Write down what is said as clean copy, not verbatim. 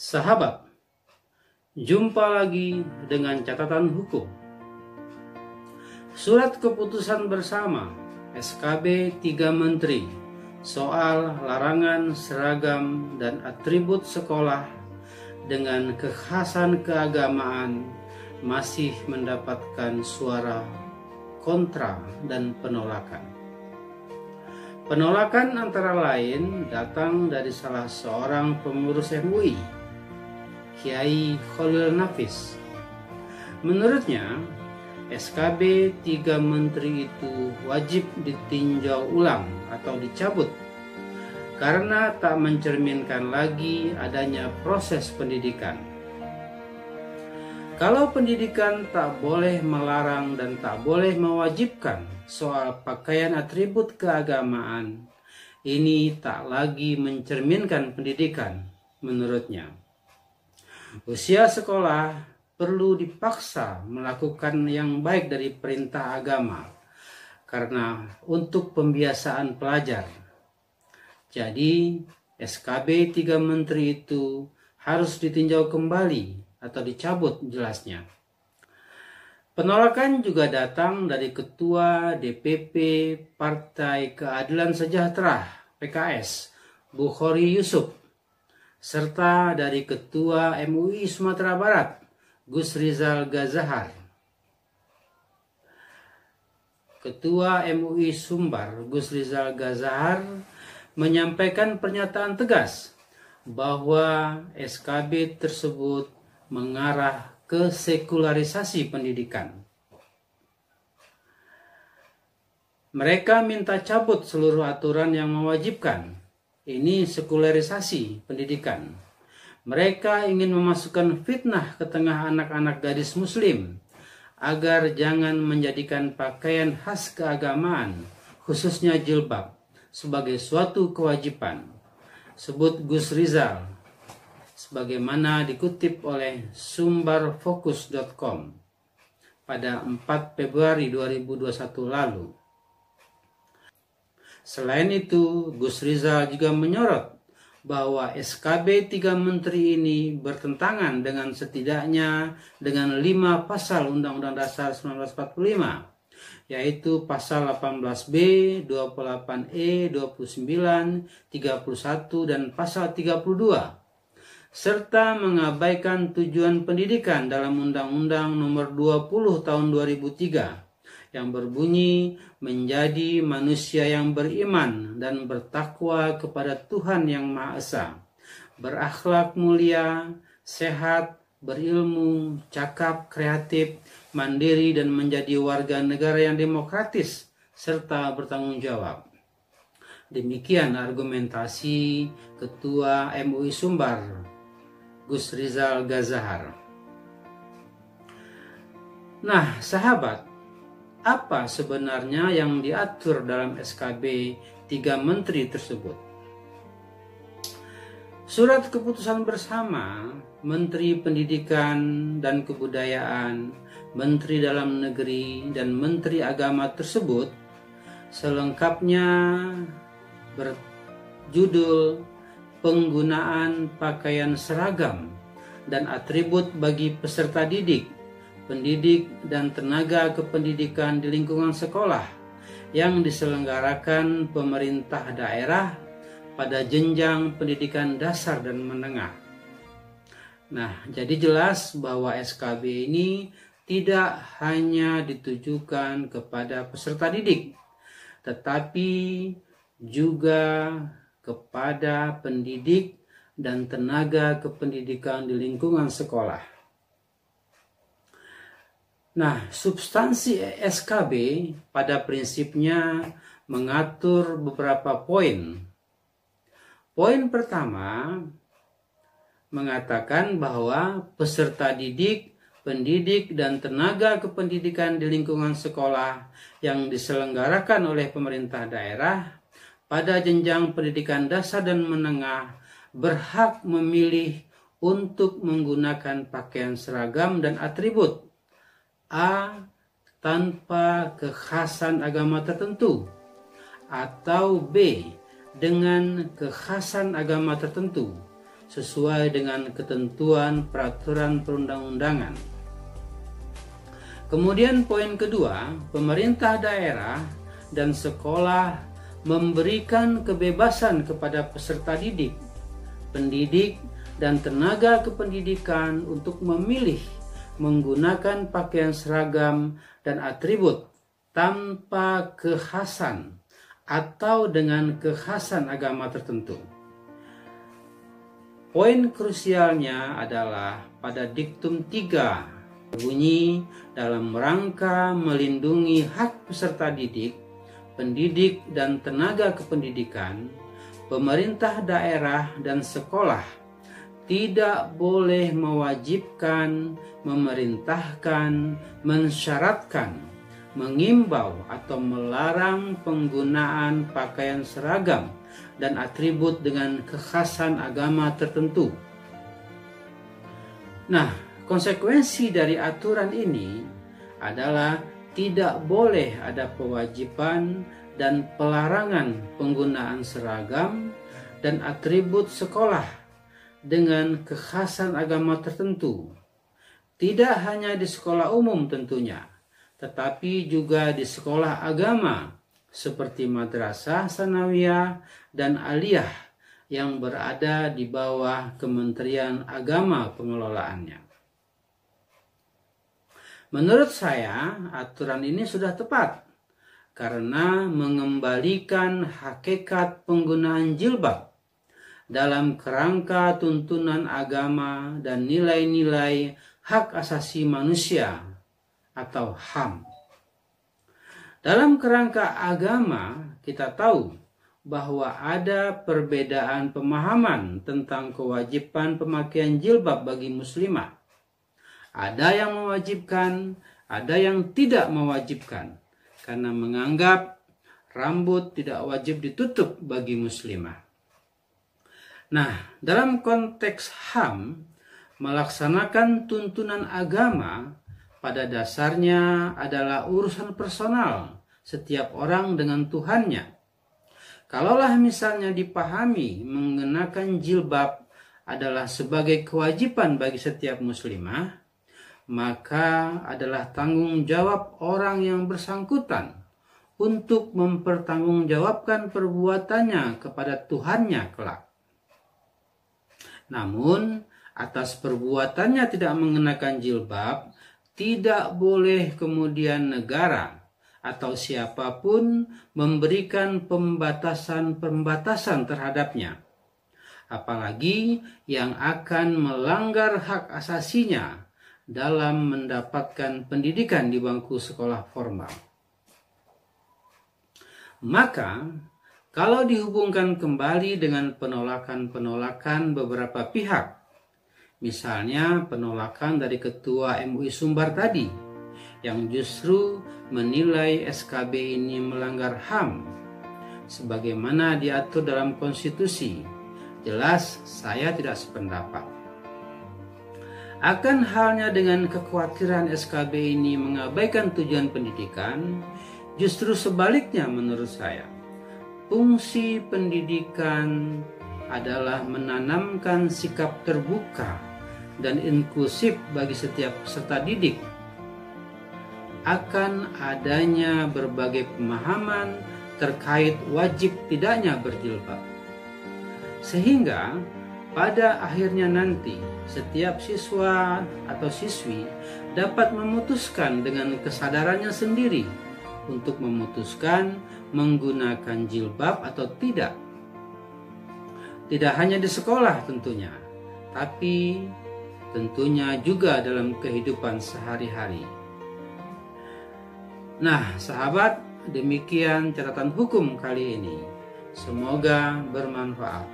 Sahabat, jumpa lagi dengan catatan hukum. Surat keputusan bersama SKB 3 Menteri soal larangan seragam dan atribut sekolah dengan kekhasan keagamaan masih mendapatkan suara kontra dan penolakan. Penolakan antara lain datang dari salah seorang pengurus MUI, Kiai Khalil Nafis. Menurutnya, SKB 3 Menteri itu wajib ditinjau ulang atau dicabut karena tak mencerminkan lagi adanya proses pendidikan. Kalau pendidikan tak boleh melarang dan tak boleh mewajibkan soal pakaian atribut keagamaan, ini tak lagi mencerminkan pendidikan menurutnya. Usia sekolah perlu dipaksa melakukan yang baik dari perintah agama karena untuk pembiasaan pelajar. Jadi SKB 3 Menteri itu harus ditinjau kembali atau dicabut jelasnya. Penolakan juga datang dari Ketua DPP Partai Keadilan Sejahtera (PKS) Bukhari Yusuf, serta dari Ketua MUI Sumatera Barat Gus Rizal Gazahar. Ketua MUI Sumbar Gus Rizal Gazahar menyampaikan pernyataan tegas bahwa SKB tersebut mengarah ke sekularisasi pendidikan. Mereka minta cabut seluruh aturan yang mewajibkan. Ini sekularisasi pendidikan. Mereka ingin memasukkan fitnah ke tengah anak-anak gadis muslim agar jangan menjadikan pakaian khas keagamaan, khususnya jilbab, sebagai suatu kewajiban. Sebut Gus Rizal, sebagaimana dikutip oleh sumberfokus.com pada 4 Februari 2021 lalu. Selain itu, Gus Rizal juga menyorot bahwa SKB 3 Menteri ini bertentangan dengan setidaknya dengan 5 pasal Undang-Undang Dasar 1945, yaitu pasal 18B, 28E, 29, 31, dan pasal 32, serta mengabaikan tujuan pendidikan dalam Undang-Undang Nomor 20 Tahun 2003 yang berbunyi menjadi manusia yang beriman dan bertakwa kepada Tuhan Yang Maha Esa, berakhlak mulia, sehat, berilmu, cakap, kreatif, mandiri, dan menjadi warga negara yang demokratis serta bertanggung jawab. Demikian argumentasi Ketua MUI Sumbar Gus Rizal Gazahar. Nah, sahabat, apa sebenarnya yang diatur dalam SKB 3 Menteri tersebut? Surat keputusan bersama Menteri Pendidikan dan Kebudayaan, Menteri Dalam Negeri, dan Menteri Agama tersebut selengkapnya berjudul Penggunaan Pakaian Seragam dan Atribut bagi Peserta Didik, Pendidik, dan Tenaga Kependidikan di lingkungan sekolah yang diselenggarakan pemerintah daerah pada jenjang pendidikan dasar dan menengah. Nah, jadi jelas bahwa SKB ini tidak hanya ditujukan kepada peserta didik, tetapi juga kepada pendidik dan tenaga kependidikan di lingkungan sekolah. Nah, substansi SKB pada prinsipnya mengatur beberapa poin. Poin pertama mengatakan bahwa peserta didik, pendidik, dan tenaga kependidikan di lingkungan sekolah yang diselenggarakan oleh pemerintah daerah pada jenjang pendidikan dasar dan menengah berhak memilih untuk menggunakan pakaian seragam dan atribut A. Tanpa kekhasan agama tertentu, atau B. Dengan kekhasan agama tertentu sesuai dengan ketentuan peraturan perundang-undangan. Kemudian poin kedua, pemerintah daerah dan sekolah memberikan kebebasan kepada peserta didik, pendidik, dan tenaga kependidikan untuk memilih menggunakan pakaian seragam dan atribut tanpa kekhasan atau dengan kekhasan agama tertentu. Poin krusialnya adalah pada diktum 3 berbunyi, dalam rangka melindungi hak peserta didik, pendidik, dan tenaga kependidikan, pemerintah daerah dan sekolah tidak boleh mewajibkan, memerintahkan, mensyaratkan, mengimbau, atau melarang penggunaan pakaian seragam dan atribut dengan kekhasan agama tertentu. Nah, konsekuensi dari aturan ini adalah tidak boleh ada kewajiban dan pelarangan penggunaan seragam dan atribut sekolah dengan kekhasan agama tertentu. Tidak hanya di sekolah umum tentunya, tetapi juga di sekolah agama seperti madrasah sanawiyah dan aliyah yang berada di bawah Kementerian Agama pengelolaannya. Menurut saya, aturan ini sudah tepat karena mengembalikan hakikat penggunaan jilbab dalam kerangka tuntunan agama dan nilai-nilai hak asasi manusia atau HAM. Dalam kerangka agama, kita tahu bahwa ada perbedaan pemahaman tentang kewajiban pemakaian jilbab bagi muslimah. Ada yang mewajibkan, ada yang tidak mewajibkan, karena menganggap rambut tidak wajib ditutup bagi muslimah. Nah, dalam konteks HAM, melaksanakan tuntunan agama pada dasarnya adalah urusan personal setiap orang dengan Tuhannya. Kalaulah misalnya dipahami mengenakan jilbab adalah sebagai kewajiban bagi setiap muslimah, maka adalah tanggung jawab orang yang bersangkutan untuk mempertanggungjawabkan perbuatannya kepada Tuhannya kelak. Namun, atas perbuatannya tidak mengenakan jilbab, tidak boleh kemudian negara atau siapapun memberikan pembatasan-pembatasan terhadapnya, apalagi yang akan melanggar hak asasinya dalam mendapatkan pendidikan di bangku sekolah formal. Maka, kalau dihubungkan kembali dengan penolakan-penolakan beberapa pihak, misalnya penolakan dari Ketua MUI Sumbar tadi, yang justru menilai SKB ini melanggar HAM, sebagaimana diatur dalam konstitusi, jelas saya tidak sependapat. Akan halnya dengan kekhawatiran SKB ini mengabaikan tujuan pendidikan, justru sebaliknya menurut saya. Fungsi pendidikan adalah menanamkan sikap terbuka dan inklusif bagi setiap peserta didik akan adanya berbagai pemahaman terkait wajib tidaknya berjilbab. Sehingga pada akhirnya nanti setiap siswa atau siswi dapat memutuskan dengan kesadarannya sendiri untuk memutuskan menggunakan jilbab atau tidak. Tidak hanya di sekolah tentunya, tapi tentunya juga dalam kehidupan sehari-hari. Nah, sahabat, demikian catatan hukum kali ini. Semoga bermanfaat.